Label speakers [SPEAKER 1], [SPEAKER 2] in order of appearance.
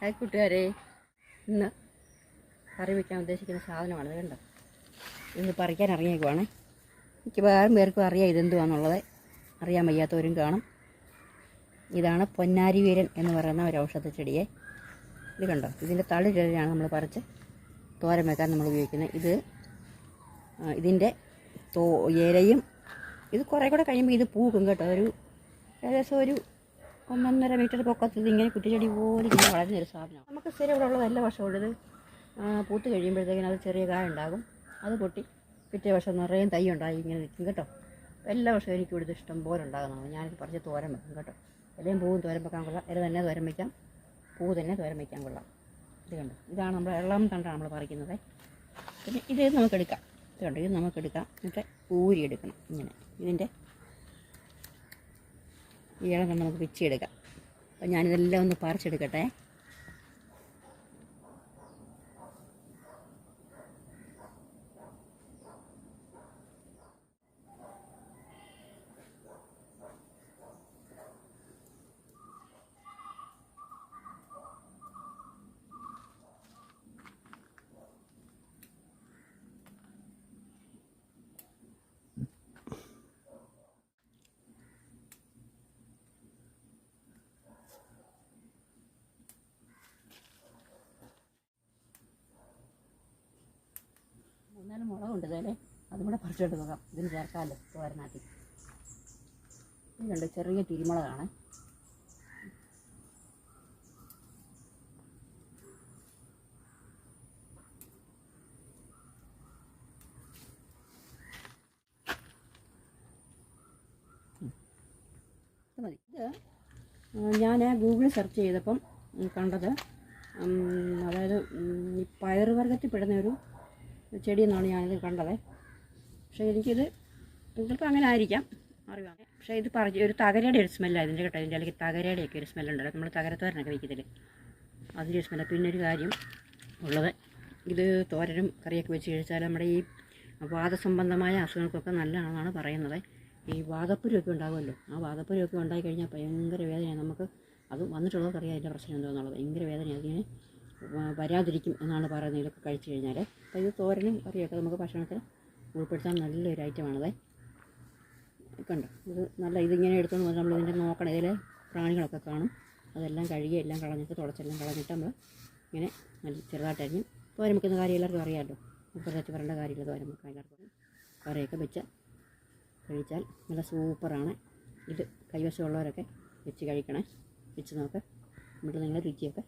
[SPEAKER 1] Hi കൂട്ടുകാരെ, ഇന്ന് കറി വയ്ക്കാൻ ഉദ്ദേശിക്കുന്ന സാധനമാണ്. ഇത് കണ്ടോ, ഇന്ന് പറിക്കാൻ ഇറങ്ങിയേക്കുവാണ്. മിക്കവാറും പേർക്കും അറിയാം ഇതെന്തുവാന്നുള്ളത്. അറിയാൻ വയ്യാത്തവരും കാണും. ഇതാണ് പൊന്നാരി വീരൻ എന്ന് പറയുന്ന ഒരു ഔഷധ ചെടിയെ. ഇത് കണ്ടോ, ഇതിൻ്റെ തളിരിലാണ് നമ്മൾ പറിച്ച് തോരൻ വെക്കാൻ നമ്മൾ ഉപയോഗിക്കുന്നത്. ഇതിൻ്റെ ഇലയും ഇത് കുറേ കൂടെ കഴിയുമ്പോൾ ഇത് പൂക്കും കേട്ടോ. ഏകദേശം ഒരു 1.5 മീറ്റർ പൊക്കത്തിൽ ഇങ്ങനെ കുറ്റിച്ചെടി പോലെ ഇങ്ങനെ വളരുന്നൊരു സാധനമാണ്. നമുക്ക് സ്ഥിരം ഇവിടെ ഉള്ളത് എല്ലാ വർഷവും ഇത് പൂത്ത് കഴിയുമ്പോഴത്തേക്കിനും അത് ചെറിയ കായ ഉണ്ടാകും. അത് പൊട്ടി പിറ്റേ വർഷം നിറയെ തൈ ഉണ്ടായി ഇങ്ങനെ നിൽക്കും കേട്ടോ. എല്ലാ വർഷവും എനിക്ക് ഇവിടുത്തെ ഇഷ്ടം പോലെ ഉണ്ടാകുന്നതാണ്. ഞാനിത് പറിച്ച് തോരൻ വെക്കും കേട്ടോ. ഇലയും പൂവും തോരൻ വെക്കാൻ കൊള്ളാം, ഇല തന്നെ തോരൻ വയ്ക്കാം, പൂ തന്നെ തോരൻ വയ്ക്കാൻ കൊള്ളാം. ഇത് കണ്ടോ, ഇതാണ് നമ്മൾ ഇളം തണ്ടാണ് നമ്മൾ പറിക്കുന്നത്. പിന്നെ ഇത് നമുക്കെടുക്കാം. ഇത് കണ്ടോ, ഇത് നമുക്കെടുക്കാം. എന്നിട്ട് ഊരി എടുക്കണം. ഇങ്ങനെ ഇതിൻ്റെ ഇല തന്നെ നമുക്ക് പിച്ചിയെടുക്കാം. അപ്പം ഞാനിതെല്ലാം ഒന്ന് പറിച്ചെടുക്കട്ടെ. എന്നാലും മുളകുണ്ട് ഇതേ, അതും കൂടെ പറിച്ചോട്ട് നോക്കാം. ഇതിന് ചേർക്കാമല്ലോ തോരനാട്ടി. ഇതുണ്ട് ചെറിയ തിരുമുളകാണ്. ഇത് മതി. ഇത് ഞാൻ ഗൂഗിളിൽ സെർച്ച് ചെയ്തപ്പം കണ്ടത്, അതായത് ഈ പയറുവർഗ്ഗത്തിൽ പെടുന്ന ഒരു ചെടി എന്നാണ് ഞാനിത് കണ്ടത്. പക്ഷേ എനിക്കിത് ചിലപ്പോൾ അങ്ങനെ ആയിരിക്കാം, അറിയാം. പക്ഷേ ഇത് ഒരു തകരയുടെ ഒരു സ്മെല്ലാണ് ഇതിൻ്റെ കേട്ടോ. ഇതിൻ്റെ അല്ലെങ്കിൽ തകരയുടെയൊക്കെ ഒരു സ്മെല്ലുണ്ടല്ലോ, നമ്മൾ തകരത്തോരനൊക്കെ വയ്ക്കത്തില്ലേ, അതിൻ്റെ ഒരു സ്മെല്ലാണ്. പിന്നെ ഒരു കാര്യം ഉള്ളത്, ഇത് തോരനും കറിയൊക്കെ വെച്ച് കഴിച്ചാൽ നമ്മുടെ ഈ വാദസംബന്ധമായ അസുഖങ്ങൾക്കൊക്കെ നല്ലതാണെന്നാണ് പറയുന്നത്. ഈ വാദപ്പുരമൊക്കെ ഉണ്ടാകുമല്ലോ, ആ വാദപ്പുരമൊക്കെ ഉണ്ടായിക്കഴിഞ്ഞാൽ ഭയങ്കര വേദനയാണ്. നമുക്ക് അത് വന്നിട്ടുള്ളവർക്ക് അറിയാം അതിൻ്റെ പ്രശ്നം എന്താണെന്നുള്ളത്. ഭയങ്കര വേദനയാണ്, അതിങ്ങനെ വരാതിരിക്കും എന്നാണ് പറയുന്നത് ഇതൊക്കെ കഴിച്ചു കഴിഞ്ഞാൽ. അപ്പോൾ ഇത് തോരനും കറിയൊക്കെ നമുക്ക് ഭക്ഷണത്തിൽ ഉൾപ്പെടുത്താൻ നല്ലൊരു ഐറ്റമാണത്. കണ്ടോ, ഇത് നല്ല ഇതിങ്ങനെ എടുത്തുകൊണ്ട് വന്ന് നമ്മളിതിൻ്റെ നോക്കണം. ഇതിൽ പ്രാണികളൊക്കെ കാണും, അതെല്ലാം കഴുകി എല്ലാം കളഞ്ഞിട്ട് തുടച്ചെല്ലാം കളഞ്ഞിട്ട് നമ്മൾ ഇങ്ങനെ നല്ല ചെറുതായിട്ടരിഞ്ഞ് തോരൻ വെക്കുന്ന കാര്യം എല്ലാവർക്കും അറിയാമല്ലോ. പ്രത്യേകിച്ച് പറയേണ്ട കാര്യമില്ല. തോരൻ വെക്കാൻ എല്ലാവർക്കും കറിയൊക്കെ വെച്ച് കഴിച്ചാൽ നല്ല സൂപ്പറാണ്. ഇത് കൈവശമുള്ളവരൊക്കെ വെച്ച് കഴിക്കണേ, വെച്ച് നോക്ക്. എന്നിട്ട് നിങ്ങൾ രുചിയൊക്കെ